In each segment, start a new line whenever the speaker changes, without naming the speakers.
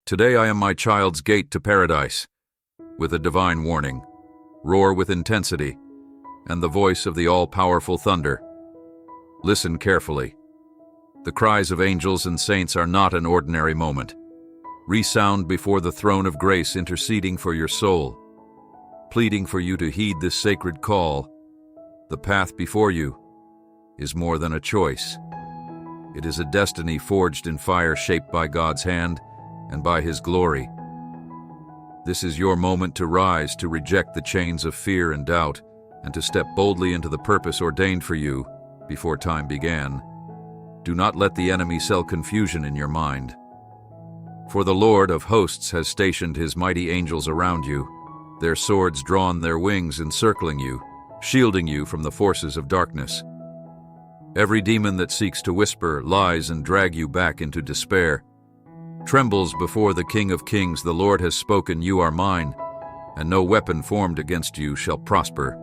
Today I am my child's gate to paradise, with a divine warning, roar with intensity, and the voice of the all-powerful thunder. Listen carefully. The cries of angels and saints are not an ordinary moment. Resound before the throne of grace, interceding for your soul, pleading for you to heed this sacred call. The path before you is more than a choice. It is a destiny forged in fire, shaped by God's hand and by His glory. This is your moment to rise, to reject the chains of fear and doubt, and to step boldly into the purpose ordained for you before time began. Do not let the enemy sow confusion in your mind. For the Lord of hosts has stationed His mighty angels around you, their swords drawn, their wings encircling you, shielding you from the forces of darkness. Every demon that seeks to whisper lies and drag you back into despair trembles before the King of Kings. The Lord has spoken, "You are mine, and no weapon formed against you shall prosper."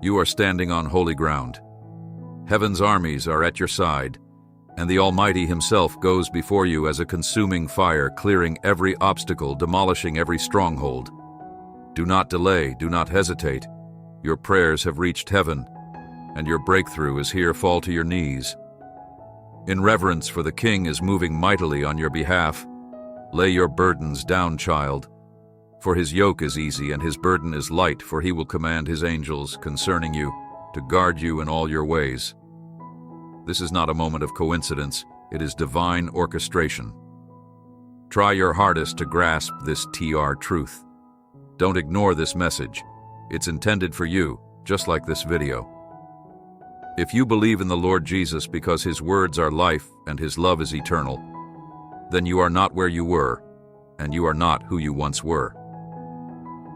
You are standing on holy ground. Heaven's armies are at your side, and the Almighty Himself goes before you as a consuming fire, clearing every obstacle, demolishing every stronghold. Do not delay, do not hesitate. Your prayers have reached heaven, and your breakthrough is here. Fall to your knees. In reverence, for the King is moving mightily on your behalf. Lay your burdens down, child, for His yoke is easy and His burden is light, for He will command His angels concerning you to guard you in all your ways. This is not a moment of coincidence, it is divine orchestration. Try your hardest to grasp this truth. Don't ignore this message. It's intended for you, just like this video. If you believe in the Lord Jesus because His words are life and His love is eternal, then you are not where you were, and you are not who you once were.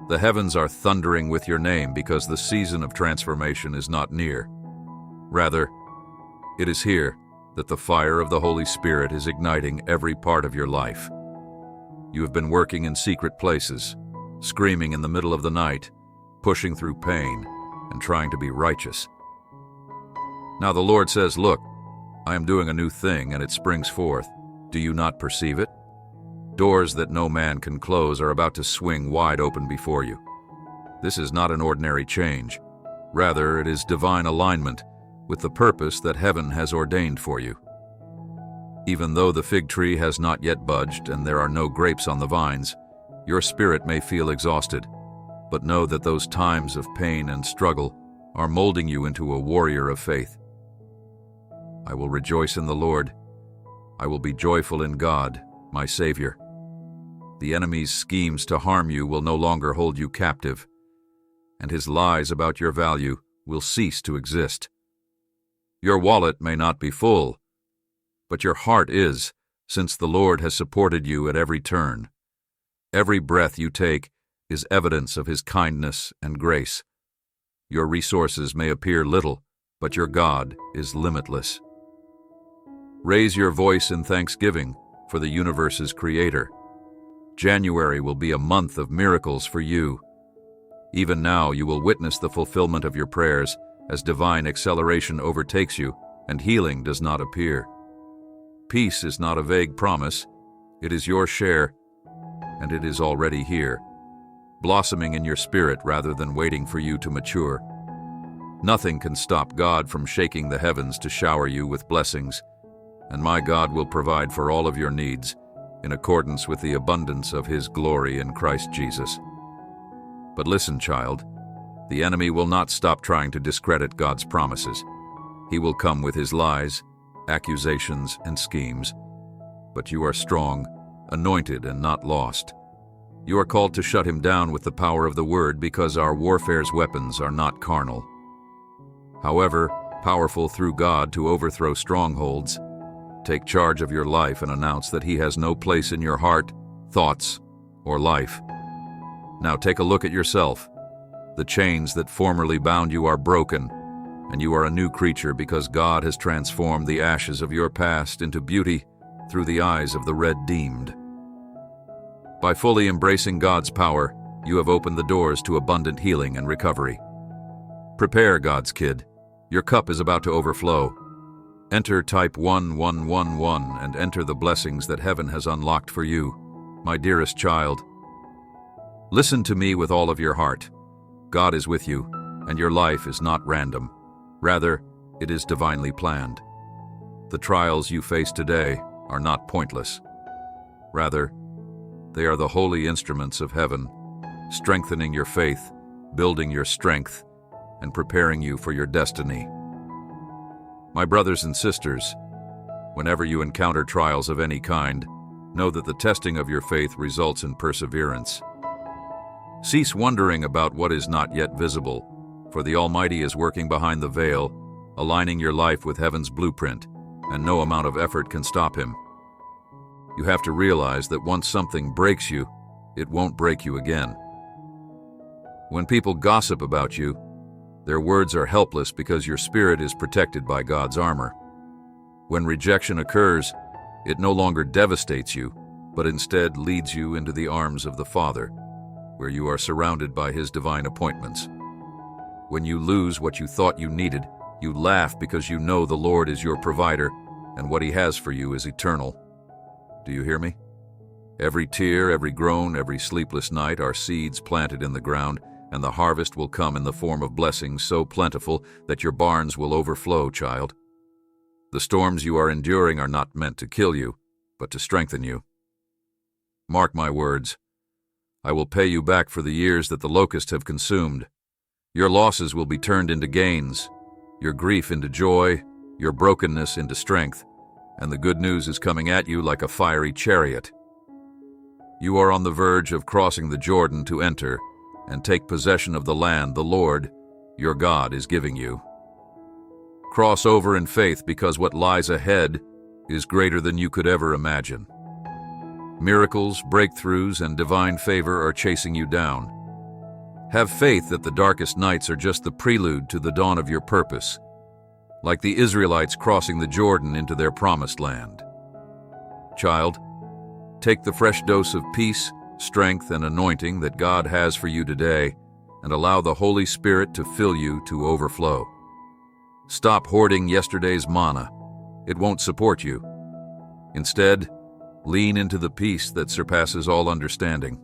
The heavens are thundering with your name because the season of transformation is not near. Rather, it is here that the fire of the Holy Spirit is igniting every part of your life. You have been working in secret places, screaming in the middle of the night, pushing through pain, and trying to be righteous. Now the Lord says, "Look, I am doing a new thing, and it springs forth. Do you not perceive it? Doors that no man can close are about to swing wide open before you." This is not an ordinary change. Rather, it is divine alignment with the purpose that heaven has ordained for you. Even though the fig tree has not yet budged and there are no grapes on the vines, your spirit may feel exhausted, but know that those times of pain and struggle are molding you into a warrior of faith. I will rejoice in the Lord. I will be joyful in God, my Savior. The enemy's schemes to harm you will no longer hold you captive, and his lies about your value will cease to exist. Your wallet may not be full, but your heart is, since the Lord has supported you at every turn. Every breath you take is evidence of His kindness and grace. Your resources may appear little, but your God is limitless. Raise your voice in thanksgiving for the universe's Creator. January will be a month of miracles for you. Even now you will witness the fulfillment of your prayers as divine acceleration overtakes you and healing does not appear. Peace is not a vague promise. It is your share, and it is already here, blossoming in your spirit rather than waiting for you to mature. Nothing can stop God from shaking the heavens to shower you with blessings, and my God will provide for all of your needs in accordance with the abundance of His glory in Christ Jesus. But listen, child, the enemy will not stop trying to discredit God's promises. He will come with his lies, accusations, and schemes. But you are strong, anointed, and not lost. You are called to shut him down with the power of the Word, because our warfare's weapons are not carnal. However, powerful through God to overthrow strongholds. Take charge of your life and announce that He has no place in your heart, thoughts, or life. Now take a look at yourself. The chains that formerly bound you are broken, and you are a new creature because God has transformed the ashes of your past into beauty through the eyes of the redeemed. By fully embracing God's power, you have opened the doors to abundant healing and recovery. Prepare, God's kid. Your cup is about to overflow. Enter type 1111 and enter the blessings that heaven has unlocked for you. My dearest child, listen to me with all of your heart. God is with you, and your life is not random. Rather, it is divinely planned. The trials you face today are not pointless. Rather, they are the holy instruments of heaven, strengthening your faith, building your strength, and preparing you for your destiny. My brothers and sisters, whenever you encounter trials of any kind, know that the testing of your faith results in perseverance. Cease wondering about what is not yet visible, for the Almighty is working behind the veil, aligning your life with heaven's blueprint, and no amount of effort can stop him. You have to realize that once something breaks you, it won't break you again. When people gossip about you, their words are helpless because your spirit is protected by God's armor. When rejection occurs, it no longer devastates you, but instead leads you into the arms of the Father, where you are surrounded by His divine appointments. When you lose what you thought you needed, you laugh because you know the Lord is your provider, and what He has for you is eternal. Do you hear me? Every tear, every groan, every sleepless night are seeds planted in the ground, and the harvest will come in the form of blessings so plentiful that your barns will overflow, child. The storms you are enduring are not meant to kill you, but to strengthen you. Mark my words. I will pay you back for the years that the locusts have consumed. Your losses will be turned into gains, your grief into joy, your brokenness into strength, and the good news is coming at you like a fiery chariot. You are on the verge of crossing the Jordan to enter and take possession of the land the Lord, your God, is giving you. Cross over in faith because what lies ahead is greater than you could ever imagine. Miracles, breakthroughs, and divine favor are chasing you down. Have faith that the darkest nights are just the prelude to the dawn of your purpose, like the Israelites crossing the Jordan into their promised land. Child, take the fresh dose of peace, strength, and anointing that God has for you today, and allow the Holy Spirit to fill you to overflow. Stop hoarding yesterday's manna. It won't support you. Instead, lean into the peace that surpasses all understanding.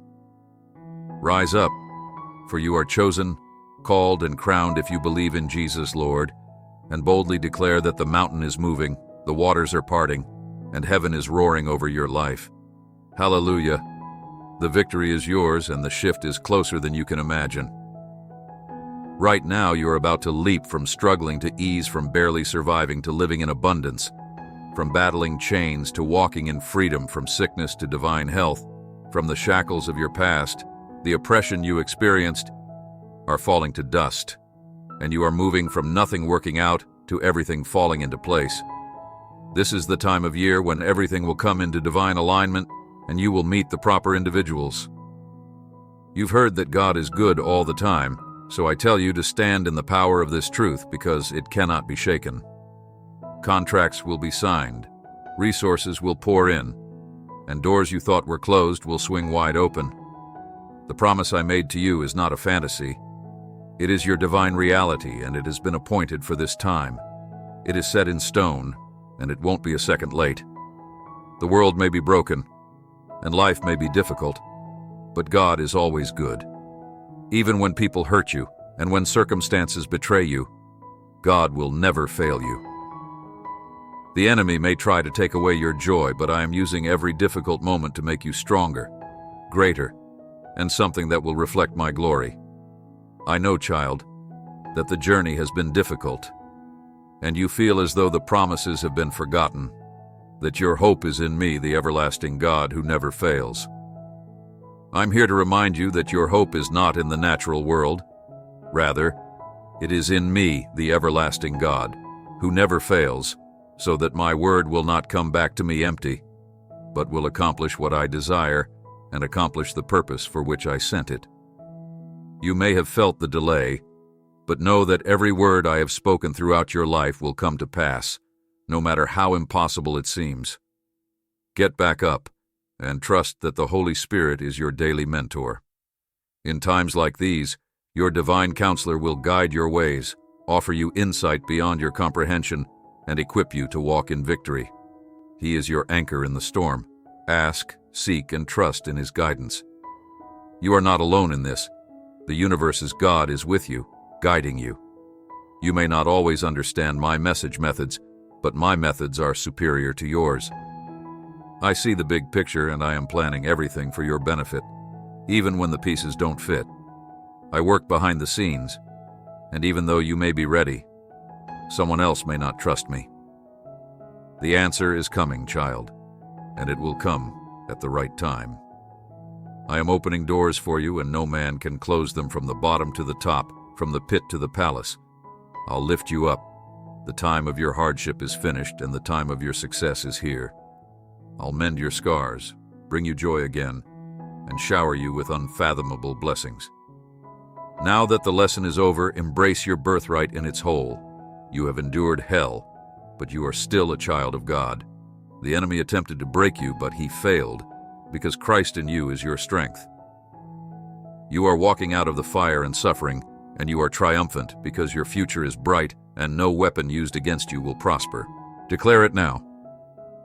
Rise up, for you are chosen, called, and crowned if you believe in Jesus, Lord, and boldly declare that the mountain is moving, the waters are parting, and heaven is roaring over your life. Hallelujah! The victory is yours, and the shift is closer than you can imagine. Right now, you are about to leap from struggling to ease, from barely surviving to living in abundance, from battling chains to walking in freedom, from sickness to divine health, from the shackles of your past. The oppression you experienced are falling to dust, and you are moving from nothing working out to everything falling into place. This is the time of year when everything will come into divine alignment, and you will meet the proper individuals. You've heard that God is good all the time, so I tell you to stand in the power of this truth because it cannot be shaken. Contracts will be signed, resources will pour in, and doors you thought were closed will swing wide open. The promise I made to you is not a fantasy. It is your divine reality, and it has been appointed for this time. It is set in stone, and it won't be a second late. The world may be broken, and life may be difficult, but God is always good. Even when people hurt you, and when circumstances betray you, God will never fail you. The enemy may try to take away your joy, but I am using every difficult moment to make you stronger, greater, and something that will reflect my glory. I know, child, that the journey has been difficult, and you feel as though the promises have been forgotten, that your hope is in me, the everlasting God who never fails. I'm here to remind you that your hope is not in the natural world. Rather, it is in me, the everlasting God, who never fails, so that my word will not come back to me empty, but will accomplish what I desire and accomplish the purpose for which I sent it. You may have felt the delay, but know that every word I have spoken throughout your life will come to pass, no matter how impossible it seems. Get back up and trust that the Holy Spirit is your daily mentor. In times like these, your divine counselor will guide your ways, offer you insight beyond your comprehension, and equip you to walk in victory. He is your anchor in the storm. Ask, seek, and trust in His guidance. You are not alone in this. The universe's God is with you, guiding you. You may not always understand my message methods, but my methods are superior to yours. I see the big picture, and I am planning everything for your benefit, even when the pieces don't fit. I work behind the scenes, and even though you may be ready, someone else may not trust me. The answer is coming, child, and it will come at the right time. I am opening doors for you, and no man can close them from the bottom to the top, from the pit to the palace. I'll lift you up. The time of your hardship is finished, and the time of your success is here. I'll mend your scars, bring you joy again, and shower you with unfathomable blessings. Now that the lesson is over, embrace your birthright in its whole. You have endured hell, but you are still a child of God. The enemy attempted to break you, but he failed, because Christ in you is your strength. You are walking out of the fire and suffering, and you are triumphant because your future is bright and no weapon used against you will prosper. Declare it now.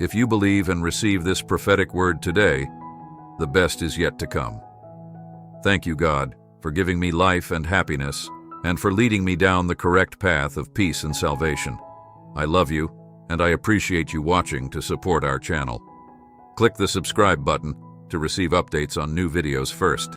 If you believe and receive this prophetic word today, the best is yet to come. Thank you, God, for giving me life and happiness, and for leading me down the correct path of peace and salvation. I love you, and I appreciate you watching to support our channel. Click the subscribe button to receive updates on new videos first.